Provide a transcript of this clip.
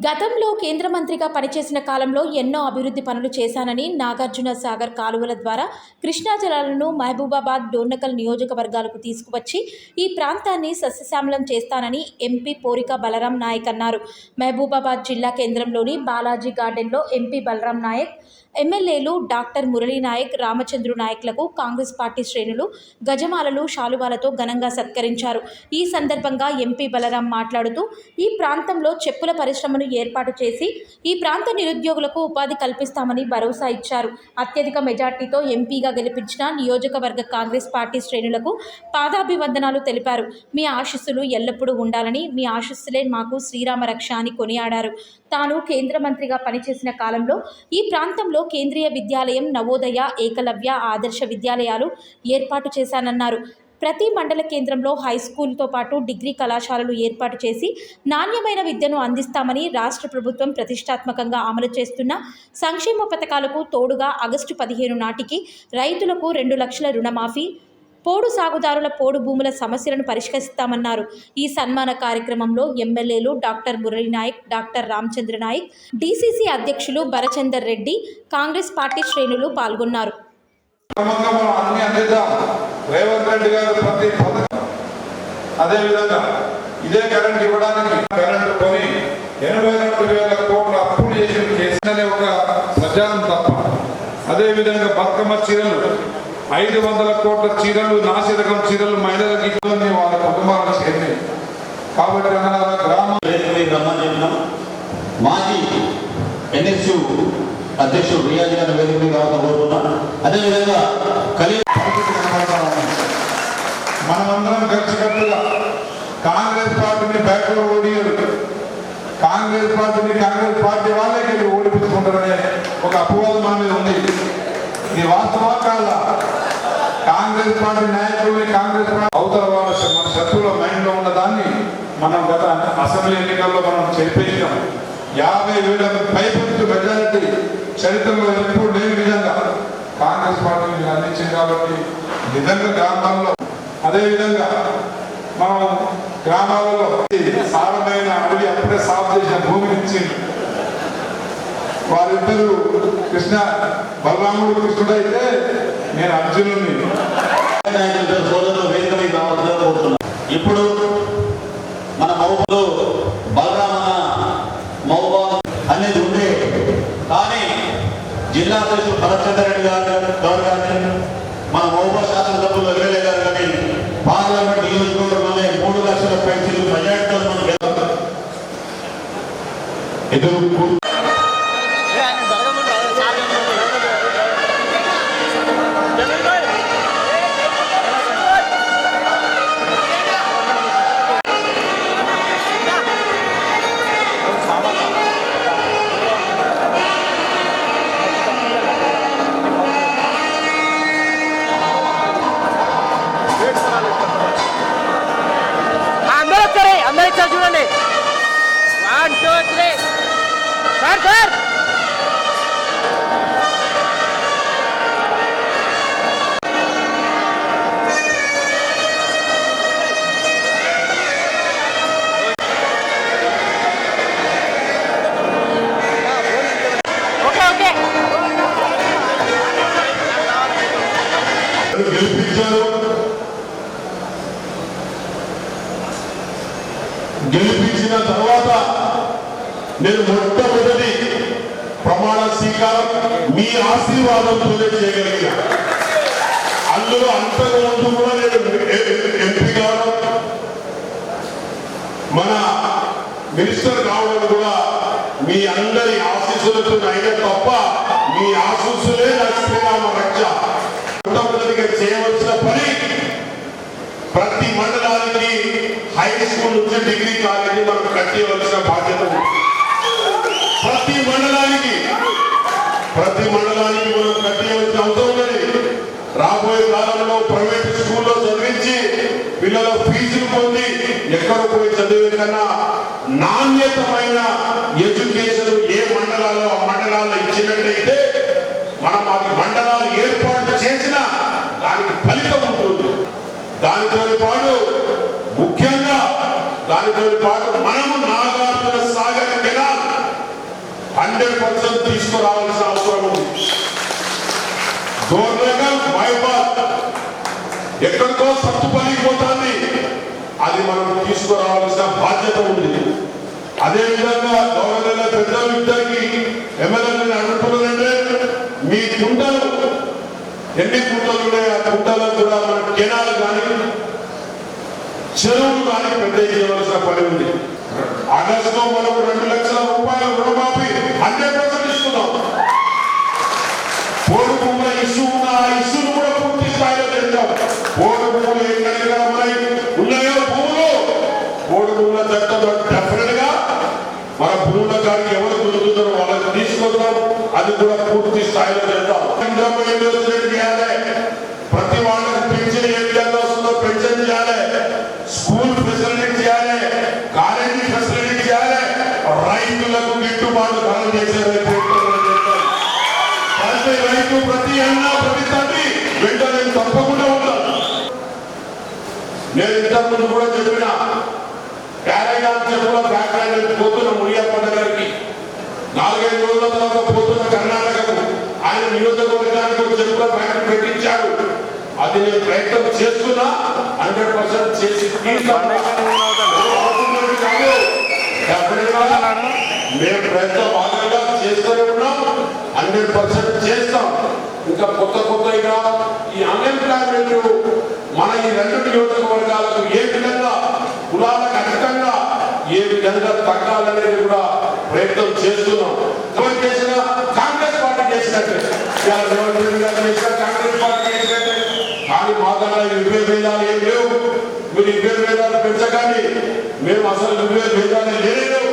గతంలో కేంద్ర మంత్రిగా పనిచేసిన కాలంలో ఎన్నో అభివృద్ధి పనులు చేశానని, నాగార్జున సాగర్ కాలువల ద్వారా కృష్ణా జలాలను మహబూబాబాద్, డోర్నకల్ నియోజకవర్గాలకు తీసుకువచ్చి ఈ ప్రాంతాన్ని సస్యశ్యామలం చేస్తానని ఎంపీ పోరిక బలరాం నాయక్ అన్నారు. మహబూబాబాద్ జిల్లా కేంద్రంలోని బాలాజీ గార్డెన్లో ఎంపీ బలరాం నాయక్, ఎమ్మెల్యేలు డాక్టర్ మురళీ నాయక్, రామచంద్రు నాయక్లకు కాంగ్రెస్ పార్టీ శ్రేణులు గజమాలలు, శాలువాలతో ఘనంగా సత్కరించారు. ఈ సందర్భంగా ఎంపీ బలరాం మాట్లాడుతూ, ఈ ప్రాంతంలో చెప్పుల పరిశ్రమను ఏర్పాటు చేసి ఈ ప్రాంత నిరుద్యోగులకు ఉపాధి కల్పిస్తామని భరోసా ఇచ్చారు. అత్యధిక మెజార్టీతో ఎంపీగా గెలిపించిన నియోజకవర్గ కాంగ్రెస్ పార్టీ శ్రేణులకు పాదాభివందనాలు తెలిపారు. మీ ఆశీస్సులు ఎల్లప్పుడూ ఉండాలని, మీ ఆశీస్సులే మాకు శ్రీరామ రక్ష అని కొనియాడారు. తాను కేంద్ర మంత్రిగా పనిచేసిన కాలంలో ఈ ప్రాంతంలో కేంద్రీయ విద్యాలయం, నవోదయ, ఏకలవ్య, ఆదర్శ విద్యాలయాలు ఏర్పాటు చేశానన్నారు. ప్రతి మండల కేంద్రంలో హైస్కూల్తో పాటు డిగ్రీ కళాశాలలు ఏర్పాటు చేసి నాణ్యమైన విద్యను అందిస్తామని, రాష్ట్ర ప్రభుత్వం ప్రతిష్టాత్మకంగా అమలు చేస్తున్న సంక్షేమ పథకాలకు తోడుగా ఆగస్టు 15 నాటికి రైతులకు 2 లక్షల రుణమాఫీ, పోడు సాగుదారుల పోడు భూముల సమస్యలను పరిష్కరిస్తామన్నారు. ఈ సన్మాన కార్యక్రమంలో ఎమ్మెల్యేలు doctor Murali Nayak, doctor Ramachandra Nayak, DCC అధ్యక్షులు భరచందర్ రెడ్డి, కాంగ్రెస్ పార్టీ శ్రేణులు పాల్గొన్నారు. రేవంత్ రెడ్డి గారు ప్రతి పథకం, అదేవిధంగా ఇదే కరెంట్ ఇవ్వడానికి కరెంట్ కొని 82,000 కోట్ల అప్పులు చేసిన ఒక ప్రచారం తప్ప, అదేవిధంగా బతుకమ్మ చీరలు 500 కోట్ల చీరలు, నాసిరకం చీరలు మహిళలకి వాళ్ళ కుటుంబాలకు చేరినాయి. కాబట్టి మాజీ ఎన్ఎస్యు అధ్యక్షుడు రియాజ్ గారి వేదిక కావాలని కోరుతున్నాను. అదేవిధంగా మనమందరం కలిసికట్టుగా కాంగ్రెస్ పార్టీని బ్యాక్వర్డ్ ఓడియరు, కాంగ్రెస్ పార్టీ వాళ్ళకి ఓడిపించుకుంటారనే ఒక అపవాదం మన మీద ఉంది. ఇది వాస్తవా కాదా? కాంగ్రెస్ పార్టీ నాయకుల్ని కాంగ్రెస్ పార్టీ అవతల వాళ్ళ మన శత్రువుల మైండ్లో ఉన్న దాన్ని మనం గత అసెంబ్లీ ఎన్నికల్లో మనం చెప్పేసినాం. 50,000 పైపెత్తు మెజారిటీ చరిత్రలో ఎప్పుడు లేని విధంగా కాంగ్రెస్ పార్టీ అందించింది. కాబట్టి నిజంగా గ్రామాల్లో, అదేవిధంగా మనం గ్రామాలలో సారమైన అడవి అప్పుడే సాగు చేసిన భూమిని ఇచ్చింది. వారిద్దరూ బలరాముడు కృష్ణుడు అయితే నేను అర్జునుడిని. ఇప్పుడు మన మహబూబ్లో బలరామన్న మహబూబ్ అనేది ఉండే, కానీ జిల్లా అధ్యక్షుడు భరచంద్ర రెడ్డి గారు కానీ, మన మహబూబ్ శాసనసభ్యులు ఎమ్మెల్యే గారు కానీ పార్లమెంట్ నియోజకవర్గంలోనే 3 లక్షల పెన్షన్లు మెజార్టీతో మనం ఎదురు చూడండి. 1 2 3 సార్ ఓకే గెలిపించిన తర్వాత నేను మొట్టమొదటి ప్రమాణ స్వీకారం మీ ఆశీర్వాదంతోనే చేయగలిగా. అందులో అంతకుముందు కూడా నేను ఎంపీ కావడం, మన మినిస్టర్ కావడం కూడా మీ అందరి ఆశీస్సులతో అయినా తప్ప మీ ఆశీస్సులే నాకు శ్రీరామ రక్ష. మొట్టమొదటిగా చేయవలసిన పని ప్రతి మండలానికి హై స్కూల్ నుంచి డిగ్రీ కాలేజీ మనం కట్టివలసిన బాధ్యత ఉంది. ప్రతి మండలానికి మనం కట్టివలసిన అవసరం ఉన్నది. రాబోయే కాలంలో ప్రైవేట్ స్కూల్లో చదివించి పిల్లల ఫీజులు పొంది ఎక్కడ పోయి చదివే కన్నా నాణ్యతమైన ఎడ్యుకేషన్ ఏ మండలాల్లో ఆ మండలాల్లో ఇచ్చినట్లయితే మనం ఆ మండలాలు ఏర్పాటు చేసిన దానికి ఫలితం ఉంటుంది. దానితో పాటు ముఖ్యంగా మనము నాగార్జున సాగర్ కెనాల్ 100% తీసుకురావాల్సిన అవసరం ఉంది. డోర్నకల్ మైబాద్ ఎక్కడికో సత్తుపల్లిపోతుంది, అది మనం తీసుకురావాల్సిన బాధ్యత ఉంది. అదేవిధంగా గవర్నర్ల పెద్దలు ఇద్దరికి ఎమ్మెల్యేలను అడుగుతున్నారంటే మీ కుంటలు ఎన్ని కుంటలు ఉన్నాయి, ఆ కుంటలకు కూడా మన కెనాలు కానీ చెరువులు కానీ పెద్ద చేయవలసిన పని ఉంది. ఆగస్టులో మనకు 2 లక్షల రూపాయల రుణమాఫీ 100% ఇస్తున్నాం. పోడు భూముల ఇష్యూ ఉన్న ఆ ఇష్యూను కూడా పూర్తి స్థాయిలో చేద్దాం. పోడు భూములు ఎక్కడెక్కడ ఉన్నాయో భూములు, పోడు భూముల చట్టంలో డెఫినెట్ గా మన భూముల గారికి ఎవరు దొరుకుతారో వాళ్ళకి తీసుకొద్దాం. అది కూడా పూర్తి స్థాయిలో చేద్దాం. చేయాలి, ప్రతి వాళ్ళకి పెన్షన్ ఏ విధంగా వస్తుందో పెన్షన్ చేయాలి, స్కూల్ ఫెసిలిటీ చేయాలి, కాలేజీ ఫెసిలిటీ చేయాలి, రైతులకు గిట్టుబాటు ధరలు చేసే ప్రతి రైతు, ప్రతి అన్న, ప్రతి తండ్రి వెంటనే తప్పకుండా ఉంటారు. నేను ఇంతకుముందు కూడా చెప్పిన ప్యారాగ్రాఫ్ చెప్పుల బ్యాక్గ్రౌండ్ పోతున్న మునియప్పన్న గారికి 4-5 రోజుల తర్వాత పోతున్న కర్ణాటకకు ఆయన నియోజకవర్గానికి ఒక చెప్పుల ఫ్యాక్టరీ పెట్టించాడు. అది నేను ప్రయత్నం చేస్తున్నా, 100% చేసి మేము ప్రయత్నం భాగంగా చేస్తూనే ఉన్నాం, 100% చేస్తాం. ఇంకా కొత్తగా ఈ అన్ఎంప్లాయ్మెంట్ మన ఈ 2 నియోజకవర్గాలకు ఏ విధంగా కులాలకు అధికంగా ఏ విధంగా తగ్గాలనేది కూడా ప్రయత్నం చేస్తున్నాం. ఎవరు చేసినా కాంగ్రెస్ పార్టీ చేసినట్టే, కాంగ్రెస్ పార్టీ చేసినట్టే. కానీ మాకన్నా 20 భేదాలు ఏం లేవు. మీరు 20 భేదాలు పెంచకండి, మేము అసలు 20 భేదాలు లేవు.